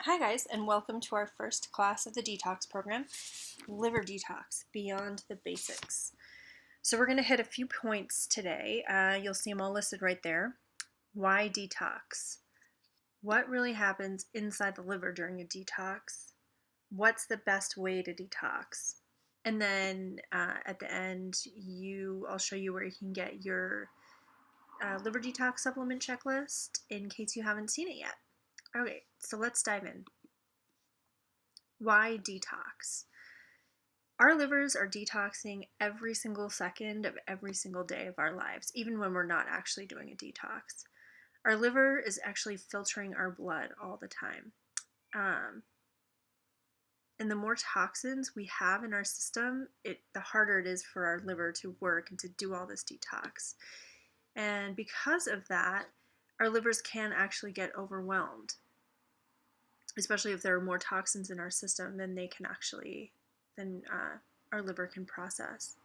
Hi guys, and welcome to our first class of the Detox program, Liver Detox, Beyond the Basics. So we're going to hit a few points today. You'll see them all listed right there. Why detox? What really happens inside the liver during a detox? What's the best way to detox? And then at the end, I'll show you where you can get your liver detox supplement checklist in case you haven't seen it yet. Okay, so let's dive in. Why detox? Our livers are detoxing every single second of every single day of our lives, even when we're not actually doing a detox. Our liver is actually filtering our blood all the time. Um, and the more toxins we have in our system, the harder it is for our liver to work and to do all this detox. And because of that, our livers can actually get overwhelmed, especially if there are more toxins in our system than our liver can process.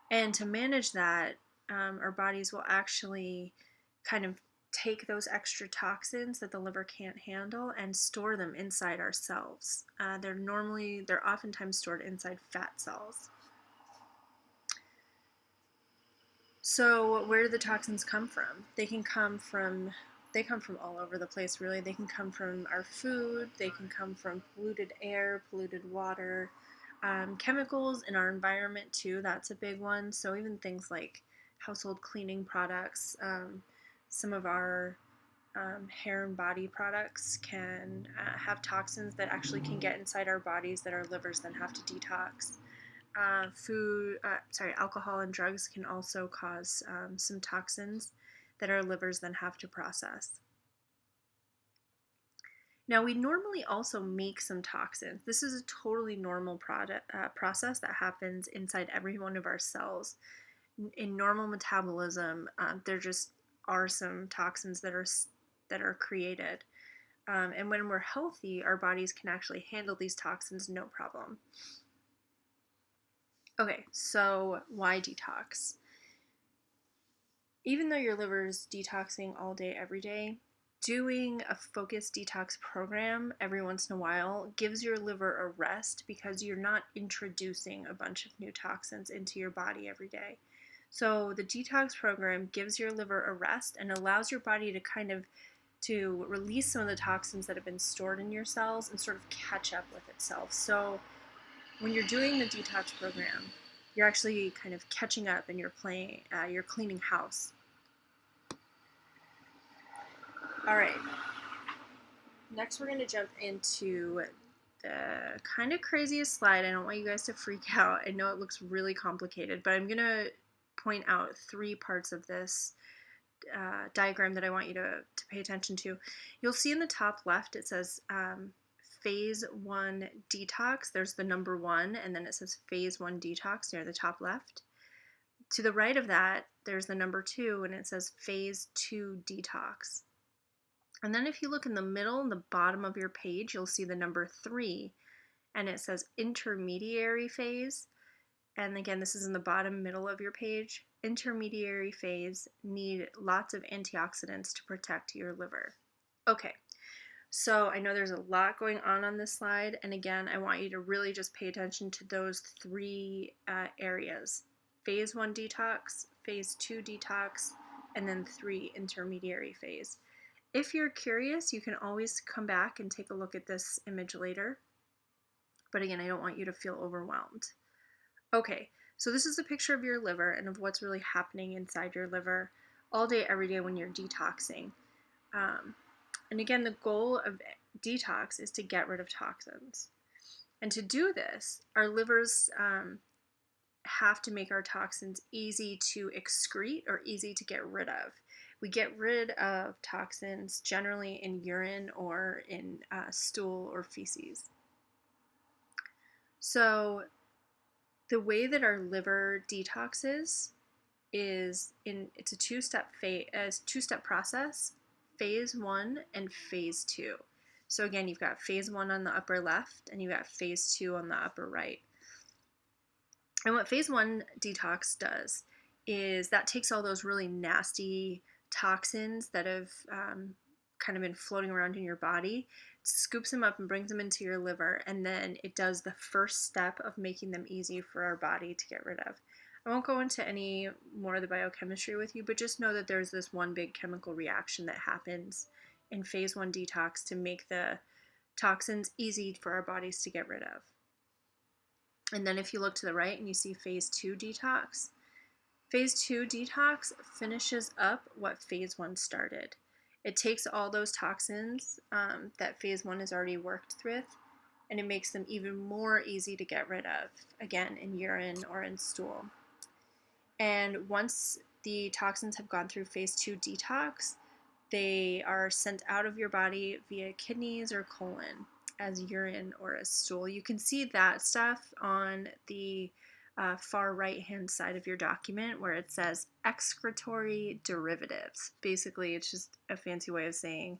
And to manage that, our bodies will actually kind of take those extra toxins that the liver can't handle and store them inside our cells. They're oftentimes stored inside fat cells. So where do the toxins come from? They come from all over the place, really. They can come from our food, they can come from polluted air, polluted water, chemicals in our environment too. That's a big one. So even things like household cleaning products, some of our hair and body products can have toxins that actually can get inside our bodies that our livers then have to detox. Alcohol and drugs can also cause some toxins that our livers then have to process. Now, we normally also make some toxins. This is a totally normal process that happens inside every one of our cells. In normal metabolism, there just are some toxins that are created. And when we're healthy, our bodies can actually handle these toxins no problem. Okay, so why detox? Even though your liver is detoxing all day, every day, doing a focused detox program every once in a while gives your liver a rest because you're not introducing a bunch of new toxins into your body every day. So the detox program gives your liver a rest and allows your body to release some of the toxins that have been stored in your cells and sort of catch up with itself. So when you're doing the detox program, you're actually kind of catching up and you're cleaning house. All right, next we're going to jump into the kind of craziest slide. I don't want you guys to freak out. I know it looks really complicated, but I'm going to point out three parts of this diagram that I want you to pay attention to. You'll see in the top left it says phase 1 detox. There's the number 1, and then it says phase 1 detox near the top left. To the right of that, there's the number 2, and it says phase 2 detox. And then if you look in the middle, in the bottom of your page, you'll see the number 3, and it says intermediary phase. And again, this is in the bottom middle of your page. Intermediary phase need lots of antioxidants to protect your liver. Okay, so I know there's a lot going on this slide, and again, I want you to really just pay attention to those three areas. Phase 1 detox, phase 2 detox, and then 3 intermediary phase. If you're curious, you can always come back and take a look at this image later. But again, I don't want you to feel overwhelmed. Okay, so this is a picture of your liver and of what's really happening inside your liver all day, every day when you're detoxing. And again, the goal of detox is to get rid of toxins. And to do this, our livers have to make our toxins easy to excrete or easy to get rid of. We get rid of toxins generally in urine or in stool or feces. So the way that our liver detoxes it's a two-step process, phase 1 and phase 2. So again, you've got phase 1 on the upper left and you've got phase 2 on the upper right. And what phase 1 detox does is that takes all those really nasty toxins that have kind of been floating around in your body, it scoops them up and brings them into your liver, and then it does the first step of making them easy for our body to get rid of. I won't go into any more of the biochemistry with you, but just know that there's this one big chemical reaction that happens in phase 1 detox to make the toxins easy for our bodies to get rid of. And then if you look to the right and you see phase 2 detox, phase 2 detox finishes up what phase 1 started. It takes all those toxins that phase 1 has already worked with, and it makes them even more easy to get rid of, again, in urine or in stool. And once the toxins have gone through phase 2 detox, they are sent out of your body via kidneys or colon as urine or as stool. You can see that stuff on the far right hand side of your document where it says excretory derivatives. Basically, it's just a fancy way of saying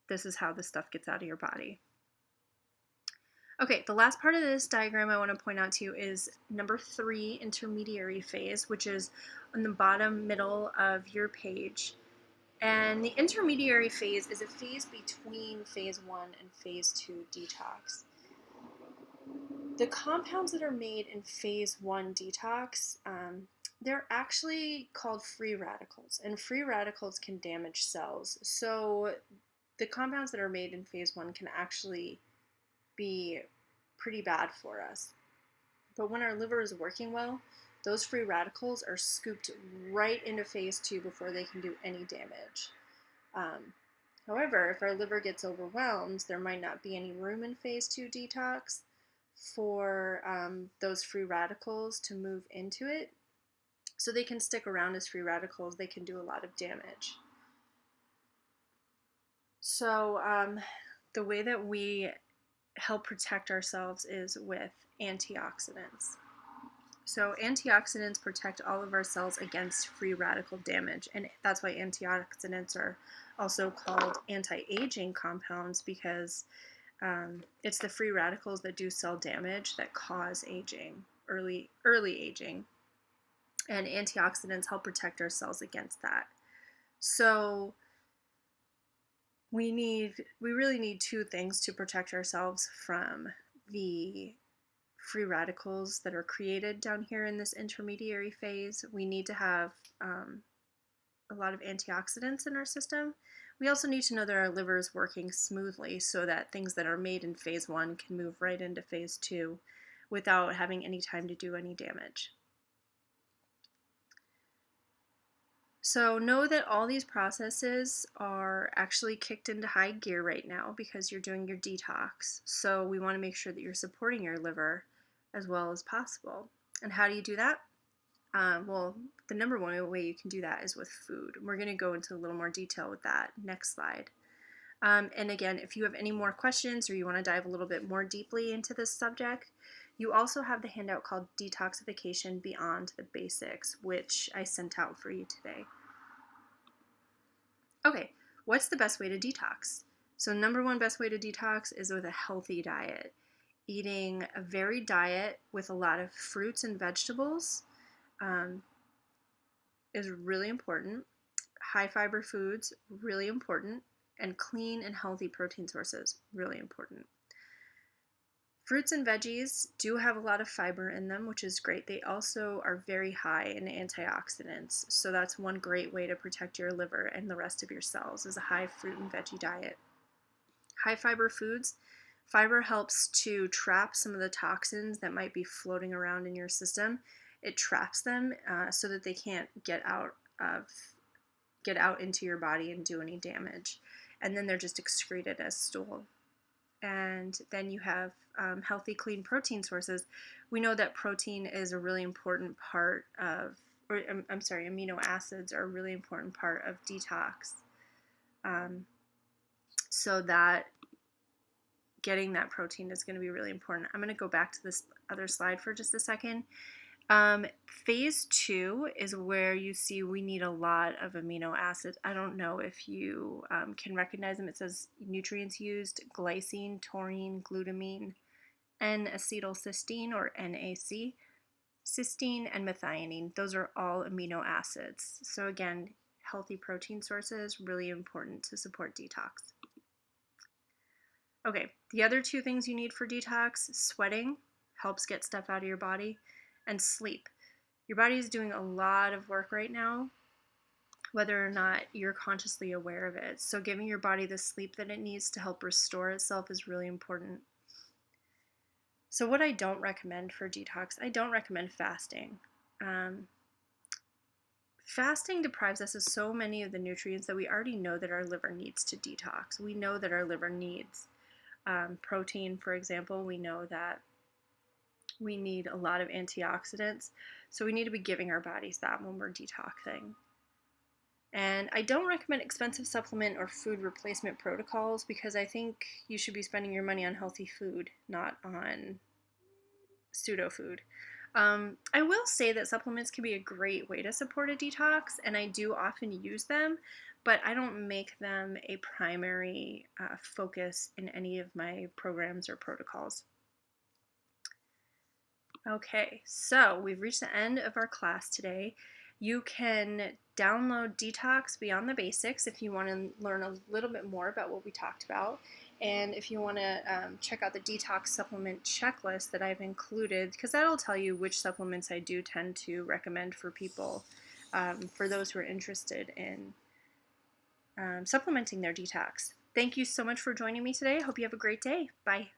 this is how the stuff gets out of your body. Okay, the last part of this diagram I want to point out to you is number 3, intermediary phase, which is on the bottom middle of your page. And the intermediary phase is a phase between phase 1 and phase 2 detox. The compounds that are made in phase 1 detox, they're actually called free radicals, and free radicals can damage cells. So the compounds that are made in phase 1 can actually be pretty bad for us. But when our liver is working well, those free radicals are scooped right into phase 2 before they can do any damage. However, if our liver gets overwhelmed, there might not be any room in phase 2 detox for those free radicals to move into it. So they can stick around as free radicals. They can do a lot of damage. So the way that we help protect ourselves is with antioxidants. So antioxidants protect all of our cells against free radical damage, and that's why antioxidants are also called anti-aging compounds, because it's the free radicals that do cell damage that cause aging, early aging, and antioxidants help protect our cells against that. So we really need 2 things to protect ourselves from the free radicals that are created down here in this intermediary phase. We need to have a lot of antioxidants in our system. We also need to know that our liver is working smoothly so that things that are made in phase 1 can move right into phase 2 without having any time to do any damage. So know that all these processes are actually kicked into high gear right now because you're doing your detox. So we want to make sure that you're supporting your liver as well as possible. And how do you do that? Well, the number one way you can do that is with food. We're going to go into a little more detail with that next slide. And again, if you have any more questions or you want to dive a little bit more deeply into this subject, you also have the handout called Detoxification Beyond the Basics, which I sent out for you today. Okay, what's the best way to detox? So number 1 best way to detox is with a healthy diet. Eating a varied diet with a lot of fruits and vegetables is really important. High fiber foods, really important. And clean and healthy protein sources, really important. Fruits and veggies do have a lot of fiber in them, which is great. They also are very high in antioxidants, so that's one great way to protect your liver and the rest of your cells is a high fruit and veggie diet. High fiber foods, fiber helps to trap some of the toxins that might be floating around in your system. It traps them so that they can't get out into your body and do any damage. And then they're just excreted as stool. And then you have healthy, clean protein sources. We know that protein is a really important part of, amino acids are a really important part of detox. So that getting that protein is going to be really important. I'm going to go back to this other slide for just a second. Phase 2 is where you see we need a lot of amino acids. I don't know if you can recognize them. It says nutrients used: glycine, taurine, glutamine, N-acetylcysteine or NAC, cysteine, and methionine. Those are all amino acids. So again, healthy protein sources, really important to support detox. Okay, the other two things you need for detox: sweating helps get stuff out of your body, and sleep. Your body is doing a lot of work right now, whether or not you're consciously aware of it. So giving your body the sleep that it needs to help restore itself is really important. So what I don't recommend for detox, I don't recommend fasting. Um, Fasting deprives us of so many of the nutrients that we already know that our liver needs to detox. We know that our liver needs protein, for example. We know that we need a lot of antioxidants. So we need to be giving our bodies that when we're detoxing. And I don't recommend expensive supplement or food replacement protocols, because I think you should be spending your money on healthy food, not on pseudo food. I will say that supplements can be a great way to support a detox, and I do often use them, but I don't make them a primary focus in any of my programs or protocols. Okay, so we've reached the end of our class today. You can download Detox Beyond the Basics if you want to learn a little bit more about what we talked about. And if you want to check out the detox supplement checklist that I've included, because that'll tell you which supplements I do tend to recommend for people, for those who are interested in supplementing their detox. Thank you so much for joining me today. I hope you have a great day. Bye.